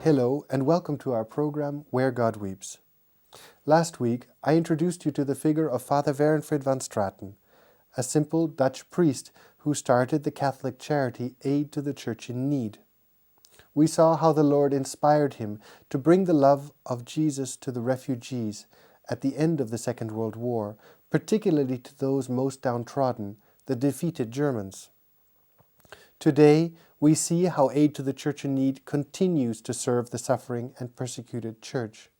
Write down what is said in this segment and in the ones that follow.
Hello and welcome to our program Where God Weeps. Last week I introduced you to the figure of Fr Werenfried van Straten, a simple Dutch priest who started the Catholic charity Aid to the Church in Need. We saw how the Lord inspired him to bring the love of Jesus to the refugees at the end of the Second World War, particularly to those most downtrodden, the defeated Germans. Today, we see how Aid to the Church in Need continues to serve the suffering and persecuted Church.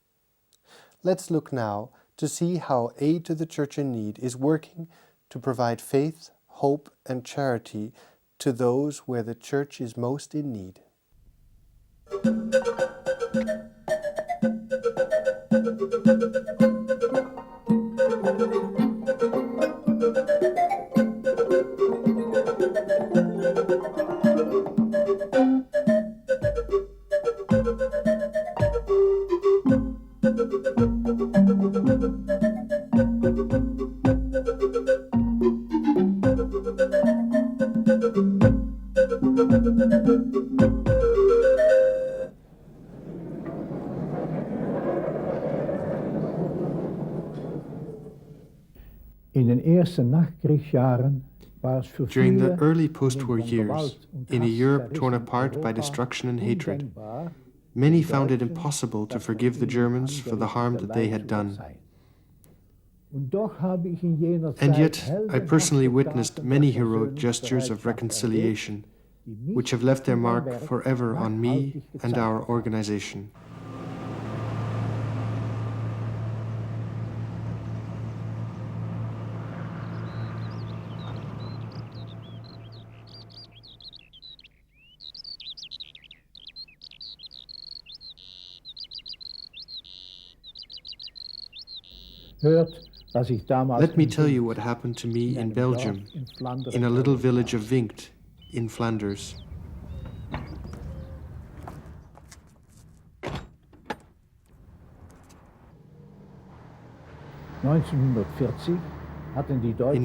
Let's look now to see how Aid to the Church in Need is working to provide faith, hope, and charity to those where the Church is most in need. During the early post-war years, in a Europe torn apart by destruction and hatred, many found it impossible to forgive the Germans for the harm that they had done. And yet, I personally witnessed many heroic gestures of reconciliation, which have left their mark forever on me and our organization. Let me tell you what happened to me in Belgium, in a little village of Winkt, in Flanders. In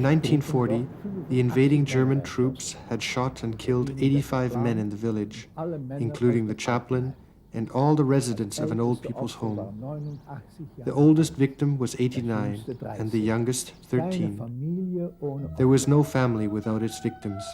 1940, the invading German troops had shot and killed 85 men in the village, including the chaplain and all the residents of an old people's home. The oldest victim was 89 and the youngest 13. There was no family without its victims.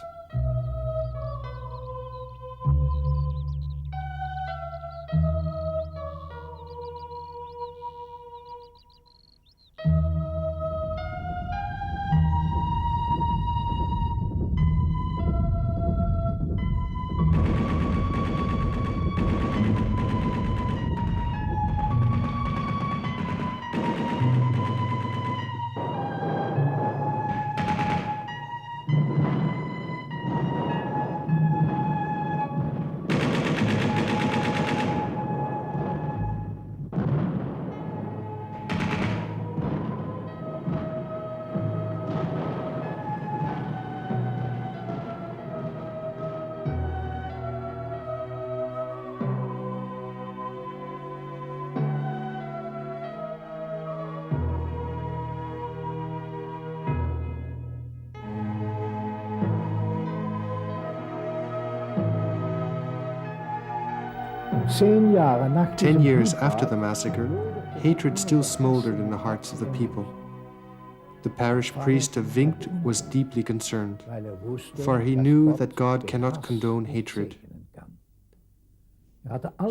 Ten years after the massacre, hatred still smoldered in the hearts of the people. The parish priest of Winkt was deeply concerned, for he knew that God cannot condone hatred.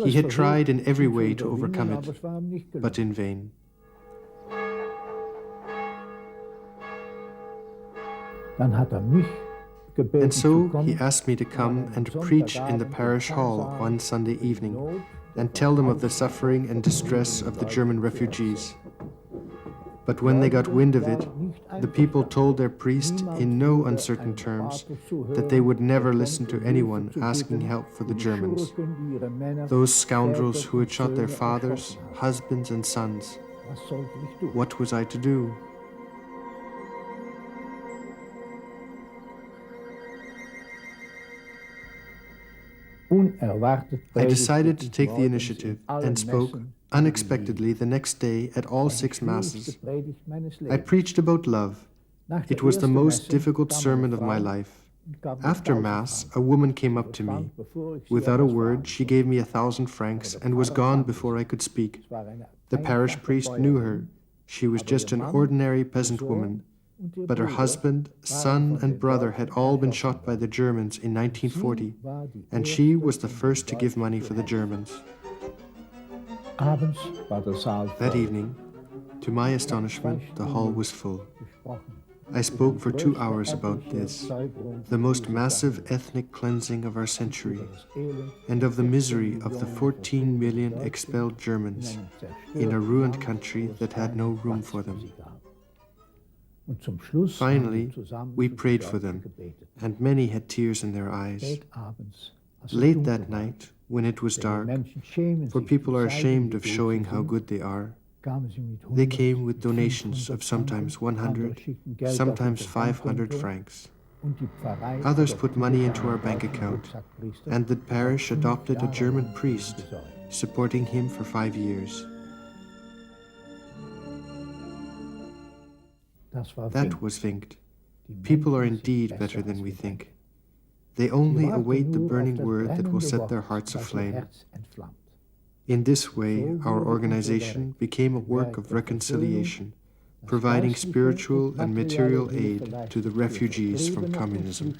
He had tried in every way to overcome it, but in vain. And so he asked me to come and preach in the parish hall one Sunday evening and tell them of the suffering and distress of the German refugees. But when they got wind of it, the people told their priest in no uncertain terms that they would never listen to anyone asking help for the Germans, those scoundrels who had shot their fathers, husbands and sons. What was I to do? I decided to take the initiative and spoke unexpectedly the next day at all 6 masses. I preached about love. It was the most difficult sermon of my life. After Mass, a woman came up to me. Without a word, she gave me 1,000 francs and was gone before I could speak. The parish priest knew her. She was just an ordinary peasant woman, but her husband, son, and brother had all been shot by the Germans in 1940, and she was the first to give money for the Germans. That evening, to my astonishment, the hall was full. I spoke for 2 hours about this, the most massive ethnic cleansing of our century, and of the misery of the 14 million expelled Germans in a ruined country that had no room for them. Finally, we prayed for them, and many had tears in their eyes. Late that night, when it was dark, for people are ashamed of showing how good they are, they came with donations of sometimes 100, sometimes 500 francs. Others put money into our bank account, and the parish adopted a German priest, supporting him for 5 years. That was Vinkt. People are indeed better than we think. They only await the burning word that will set their hearts aflame. In this way, our organization became a work of reconciliation, providing spiritual and material aid to the refugees from communism.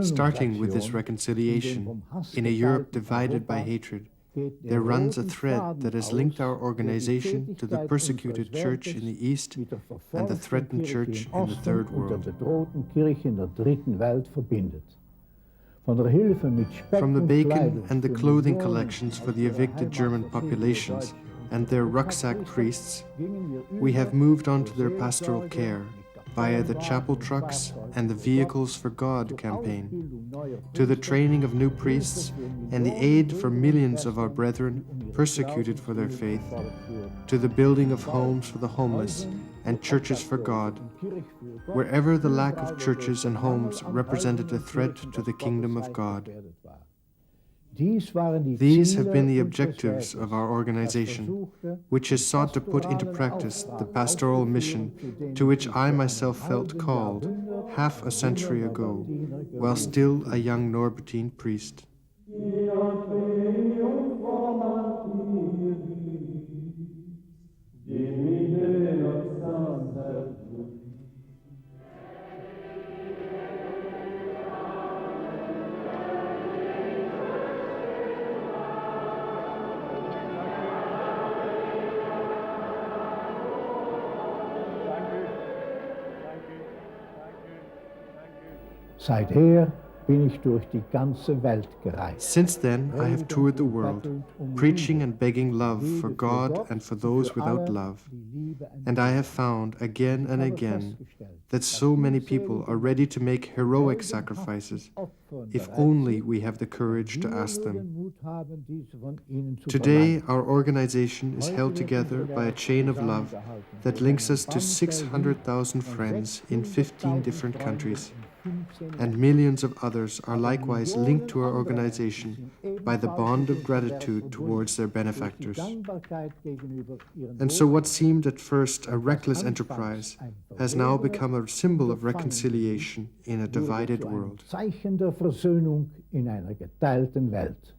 Starting with this reconciliation, in a Europe divided by hatred, there runs a thread that has linked our organization to the persecuted church in the East and the threatened church in the Third World. From the bacon and the clothing collections for the evicted German populations and their rucksack priests, we have moved on to their pastoral care via the chapel trucks and the Vehicles for God campaign, to the training of new priests and the aid for millions of our brethren persecuted for their faith, to the building of homes for the homeless and churches for God, wherever the lack of churches and homes represented a threat to the kingdom of God. These have been the objectives of our organization, which has sought to put into practice the pastoral mission to which I myself felt called half a century ago, while still a young Norbertine priest. Seither bin ich durch die ganze Welt gereist. Since then, I have toured the world, preaching and begging love for God and for those without love. And I have found again and again that so many people are ready to make heroic sacrifices, if only we have the courage to ask them. Today, our organization is held together by a chain of love that links us to 600,000 friends in 15 different countries. And millions of others are likewise linked to our organization by the bond of gratitude towards their benefactors. And so what seemed at first a reckless enterprise has now become a symbol of reconciliation in a divided world. Zeichen der Versöhnung in einer geteilten Welt.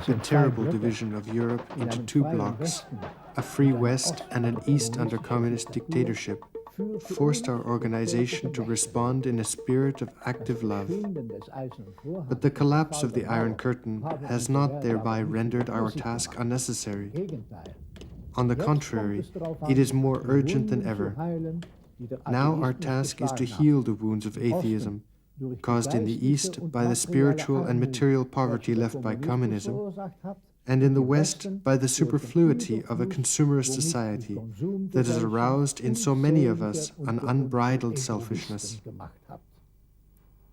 The terrible division of Europe into two blocks, a free West and an East under communist dictatorship, forced our organization to respond in a spirit of active love. But the collapse of the Iron Curtain has not thereby rendered our task unnecessary. On the contrary, it is more urgent than ever. Now our task is to heal the wounds of atheism, caused in the East by the spiritual and material poverty left by communism, and in the West by the superfluity of a consumerist society that has aroused in so many of us an unbridled selfishness.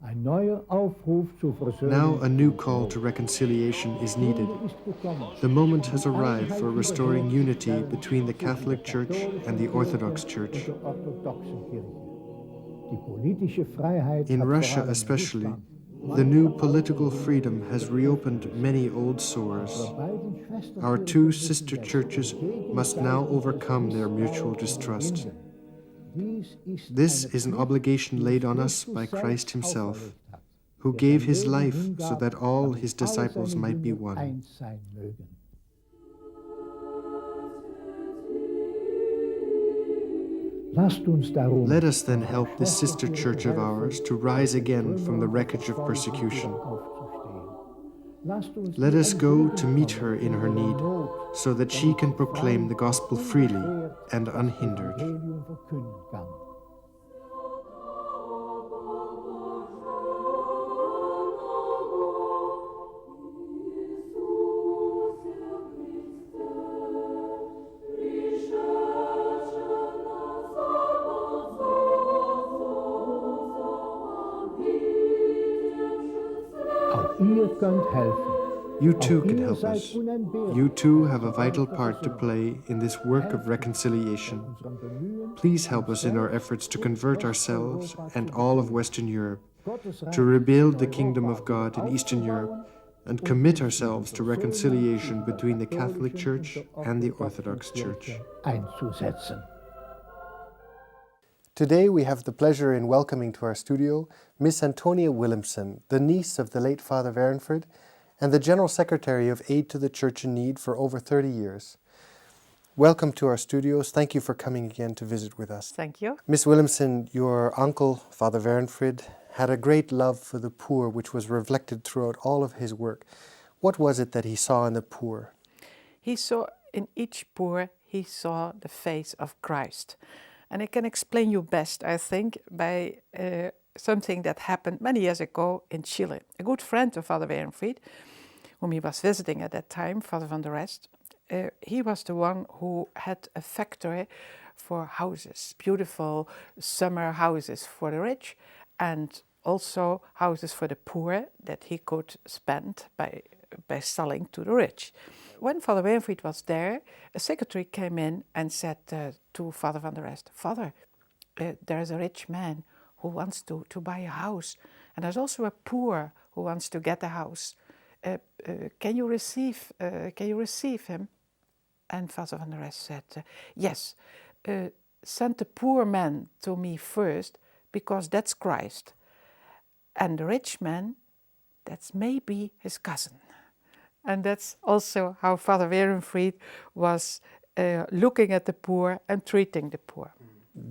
Now a new call to reconciliation is needed. The moment has arrived for restoring unity between the Catholic Church and the Orthodox Church. In Russia especially, the new political freedom has reopened many old sores. Our two sister churches must now overcome their mutual distrust. This is an obligation laid on us by Christ himself, who gave his life so that all his disciples might be one. Let us then help this sister church of ours to rise again from the wreckage of persecution. Let us go to meet her in her need, so that she can proclaim the gospel freely and unhindered. You too can help us. You too have a vital part to play in this work of reconciliation. Please help us in our efforts to convert ourselves and all of Western Europe, to rebuild the kingdom of God in Eastern Europe, and commit ourselves to reconciliation between the Catholic Church and the Orthodox Church. Today we have the pleasure in welcoming to our studio Miss Antonia Willemsen, the niece of the late Father Werenfried and the General Secretary of Aid to the Church in Need for over 30 years. Welcome to our studios. Thank you for coming again to visit with us. Thank you. Miss Willemsen, your uncle, Father Werenfried, had a great love for the poor, which was reflected throughout all of his work. What was it that he saw in the poor? He saw in each poor, he saw the face of Christ. And I can explain you best, I think, by something that happened many years ago in Chile. A good friend of Father Werenfried, whom he was visiting at that time, Father van der Rest, he was the one who had a factory for houses, beautiful summer houses for the rich, and also houses for the poor that he could spend by selling to the rich. When Father Werenfried was there, a secretary came in and said to Father van der Rest, "Father, there is a rich man who wants to buy a house, and there's also a poor who wants to get a house. Can you receive him?" And Father van der Rest said, "Yes, send the poor man to me first, because that's Christ. And the rich man, that's maybe his cousin." And that's also how Father Werenfried was looking at the poor and treating the poor.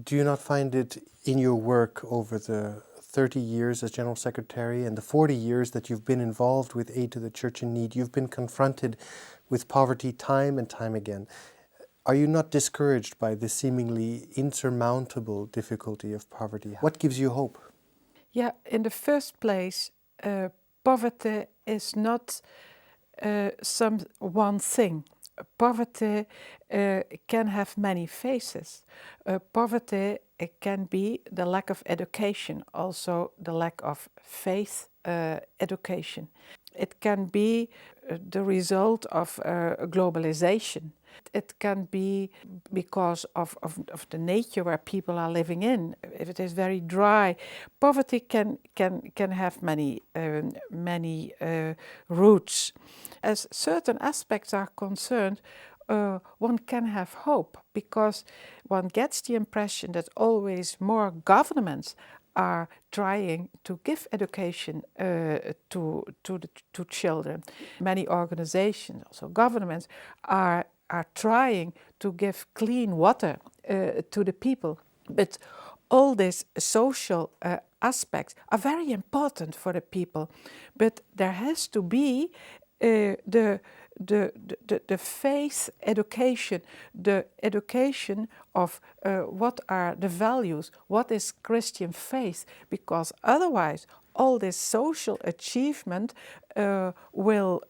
Do you not find it in your work over the 30 years as General Secretary and the 40 years that you've been involved with Aid to the Church in Need, you've been confronted with poverty time and time again. Are you not discouraged by the seemingly insurmountable difficulty of poverty? What gives you hope? Yeah, in the first place, poverty is not some one thing. Poverty can have many faces. Poverty can be the lack of education, also the lack of faith education. It can be the result of globalization. It can be because of the nature where people are living in. If it is very dry, poverty can have many roots. As certain aspects are concerned, one can have hope, because one gets the impression that always more governments are trying to give education to children. Many organizations, also governments, are trying to give clean water to the people. But all these social aspects are very important for the people. But there has to be the faith education, the education of what are the values, what is Christian faith, because otherwise all this social achievement will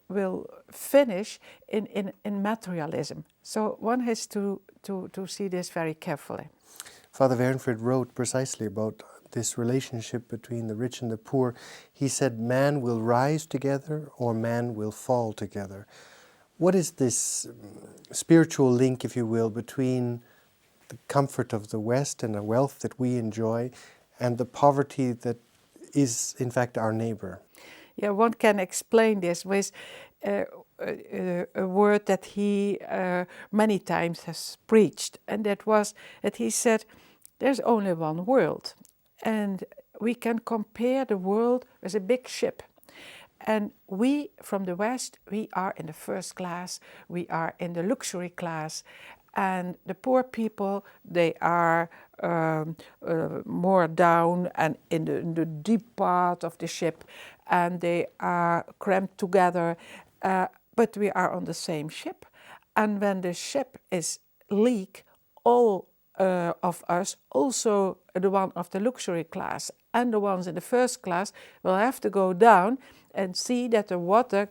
finish in materialism. So one has to see this very carefully. Father Werenfried wrote precisely about this relationship between the rich and the poor. He said, man will rise together or man will fall together. What is this spiritual link, if you will, between the comfort of the West and the wealth that we enjoy and the poverty that is, in fact, our neighbor? Yeah, one can explain this with a word that he many times has preached, and that was that he said, there's only one world, and we can compare the world with a big ship. And we, from the West, we are in the first class, we are in the luxury class, and the poor people, they are more down and in the deep part of the ship, and they are cramped together, but we are on the same ship. And when the ship is leak, all of us, also the one of the luxury class and the ones in the first class, will have to go down and see that the water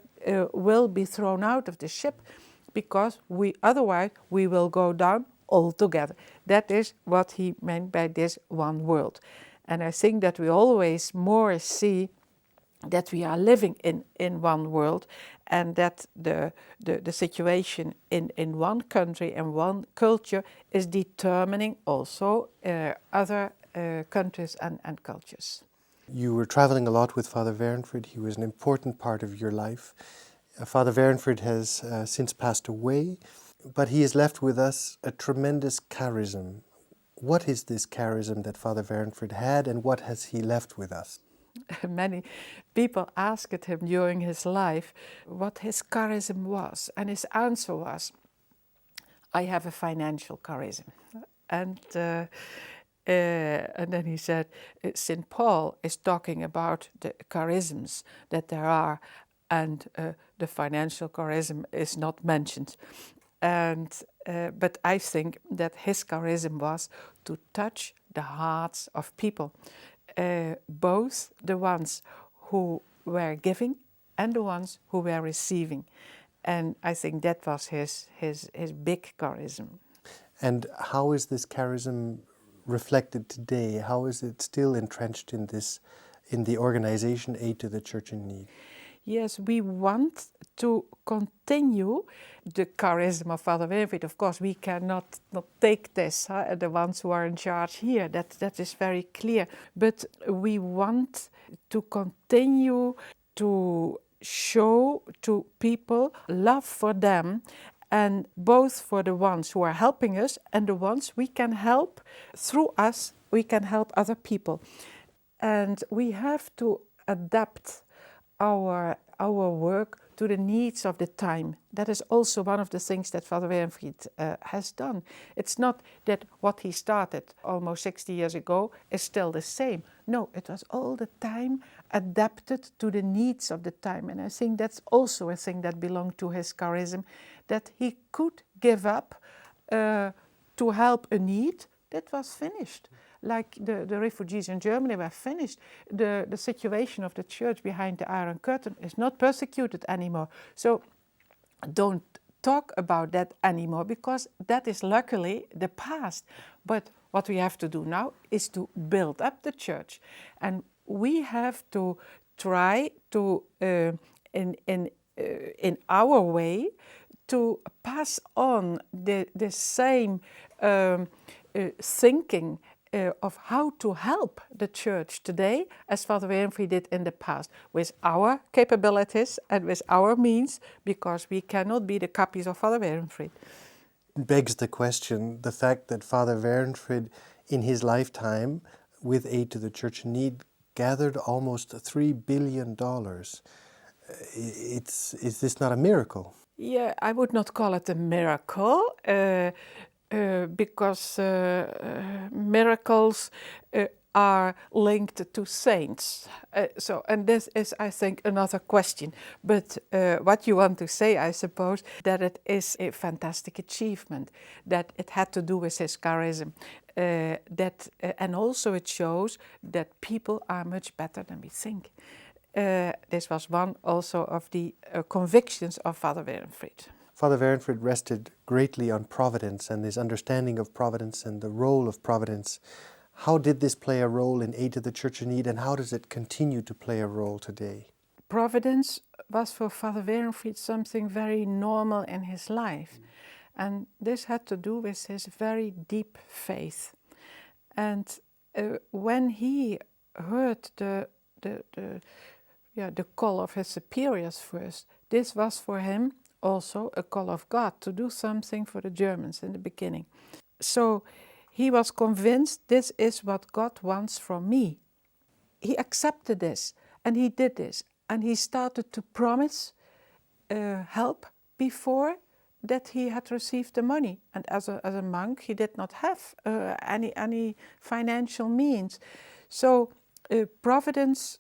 will be thrown out of the ship, because otherwise we will go down altogether. That is what he meant by this one world. And I think that we always more see that we are living in one world, and that the situation in one country and one culture is determining also other countries and cultures. You were traveling a lot with Father Werenfried. He was an important part of your life. Father Werenfried has since passed away, but he has left with us a tremendous charism. What is this charism that Father Werenfried had, and what has he left with us? Many people asked him during his life what his charism was, and his answer was, I have a financial charism. And then he said, St. Paul is talking about the charisms that there are, and the financial charism is not mentioned. And but I think that his charism was to touch the hearts of people, both the ones who were giving and the ones who were receiving. And I think that was his big charism. And how is this charism reflected today? How is it still entrenched in the organization Aid to the Church in Need? Yes, we want to continue the charism of Father Werenfried. Of course, we cannot not take this, the ones who are in charge here, that is very clear. But we want to continue to show to people love for them, and both for the ones who are helping us and the ones we can help. Through us, we can help other people. And we have to adapt our work to the needs of the time. That is also one of the things that Father Werenfried has done. It's not that what he started almost 60 years ago is still the same. No, it was all the time adapted to the needs of the time. And I think that's also a thing that belonged to his charism, that he could give up to help a need that was finished. Like the refugees in Germany were finished. The situation of the church behind the Iron Curtain is not persecuted anymore. So don't talk about that anymore, because that is luckily the past. But what we have to do now is to build up the church. And we have to try to, in our way, to pass on the same thinking of how to help the church today as Father Werenfried did in the past, with our capabilities and with our means, because we cannot be the copies of Father Werenfried. Begs the question, the fact that Father Werenfried in his lifetime with Aid to the Church in Need gathered almost $3 billion. Is this not a miracle? Yeah, I would not call it a miracle. because miracles are linked to saints. And this is, I think, another question. But what you want to say, I suppose, that it is a fantastic achievement, that it had to do with his charism, and also it shows that people are much better than we think. This was one also of the convictions of Fr Werenfried. Father Werenfried rested greatly on providence and his understanding of providence and the role of providence. How did this play a role in Aid to the Church in Need, and how does it continue to play a role today? Providence was for Fr Werenfried something very normal in his life. And this had to do with his very deep faith. And when he heard the call of his superiors first, this was for him also a call of God to do something for the Germans in the beginning. So he was convinced this is what God wants from me. He accepted this and he did this, and he started to promise help before that he had received the money. And as a monk, he did not have any financial means. So providence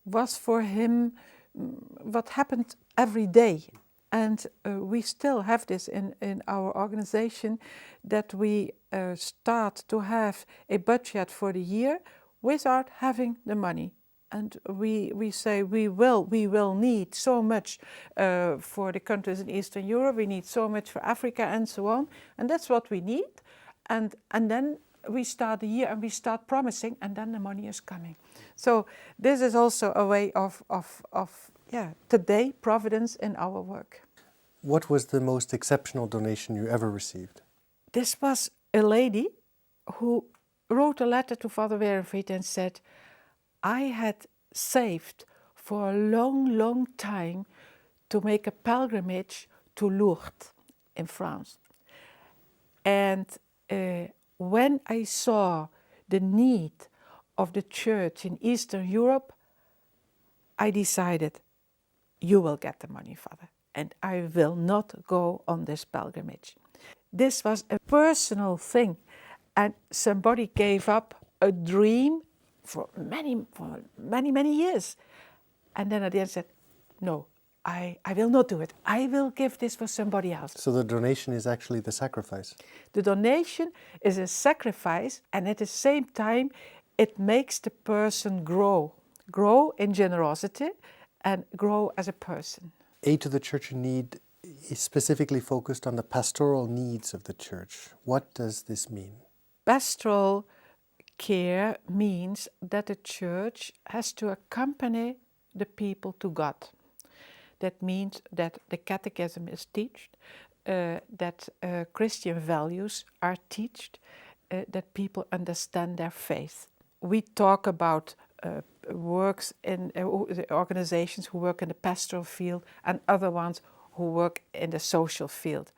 was for him what happened every day. And we still have this in our organization, that we start to have a budget for the year without having the money. And we say we will need so much for the countries in Eastern Europe, we need so much for Africa and so on. And that's what we need. And then we start the year and we start promising, and then the money is coming. So this is also a way of today, providence in our work. What was the most exceptional donation you ever received? This was a lady who wrote a letter to Fr Werenfried and said, I had saved for a long, long time to make a pilgrimage to Lourdes in France. And when I saw the need of the church in Eastern Europe, I decided, you will get the money, Father, and I will not go on this pilgrimage. This was a personal thing, and somebody gave up a dream for many years. And then at the end said, no, I will not do it. I will give this for somebody else. So the donation is actually the sacrifice? The donation is a sacrifice, and at the same time, it makes the person grow in generosity and grow as a person. Aid to the Church in Need is specifically focused on the pastoral needs of the church. What does this mean? Pastoral care means that the church has to accompany the people to God. That means that the catechism is taught, that Christian values are taught, that people understand their faith. We talk about works in the organizations who work in the pastoral field and other ones who work in the social field.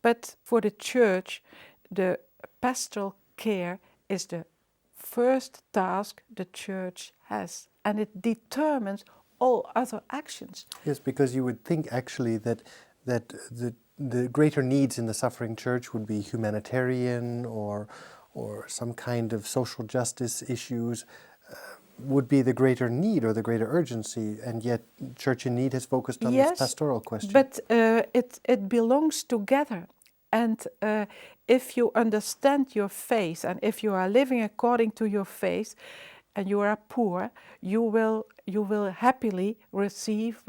But for the church, the pastoral care is the first task the church has, and it determines all other actions. Yes, because you would think actually that the greater needs in the suffering church would be humanitarian or some kind of social justice issues would be the greater need or the greater urgency, and yet Church in Need has focused on this pastoral question. But it belongs together. And if you understand your faith, and if you are living according to your faith, and you are poor, you will happily receive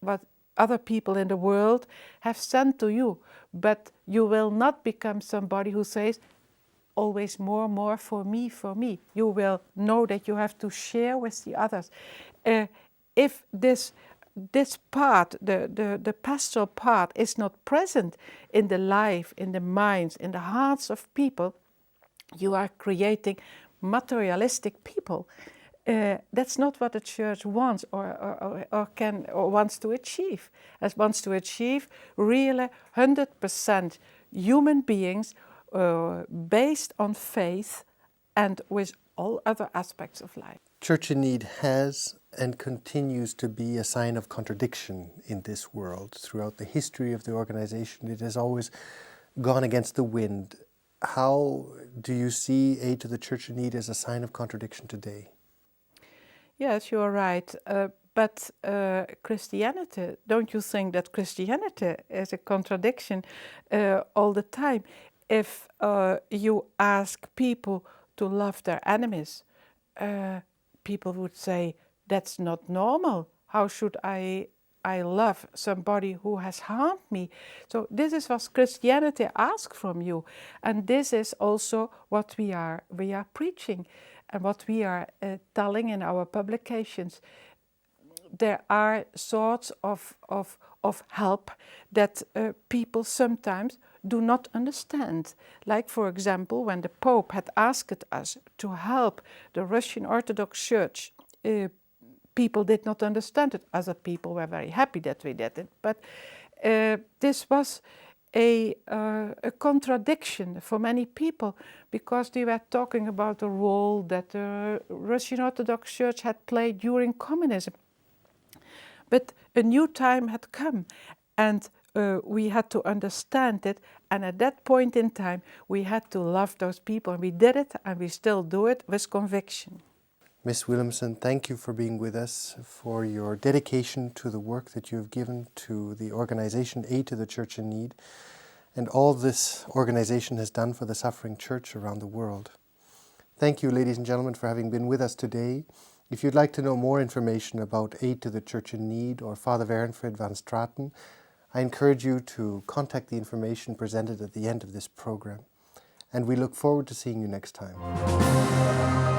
what other people in the world have sent to you. But you will not become somebody who says, always more for me. You will know that you have to share with the others. If this part, the pastoral part, is not present in the life, in the minds, in the hearts of people, you are creating materialistic people. That's not what the church wants or wants to achieve. It wants to achieve really 100% human beings based on faith and with all other aspects of life. Church in Need has and continues to be a sign of contradiction in this world. Throughout the history of the organization, it has always gone against the wind. How do you see aid to the Church in Need as a sign of contradiction today? Yes, you are right. But Christianity, don't you think that Christianity is a contradiction all the time? If you ask people to love their enemies, people would say, that's not normal. How should I love somebody who has harmed me? So this is what Christianity asks from you. And this is also what we are preaching and what we are telling in our publications. There are sorts of help that people sometimes do not understand. Like, for example, when the Pope had asked us to help the Russian Orthodox Church, people did not understand it. Other people were very happy that we did it. But this was a contradiction for many people, because they were talking about the role that the Russian Orthodox Church had played during communism. But a new time had come, and we had to understand it, and at that point in time we had to love those people, and we did it, and we still do it with conviction. Miss Willemsen, thank you for being with us, for your dedication to the work that you have given to the organization Aid to the Church in Need, and all this organization has done for the suffering church around the world. Thank you, ladies and gentlemen, for having been with us today. If you'd like to know more information about Aid to the Church in Need or Fr Werenfried van Straten, I encourage you to contact the information presented at the end of this program. And we look forward to seeing you next time.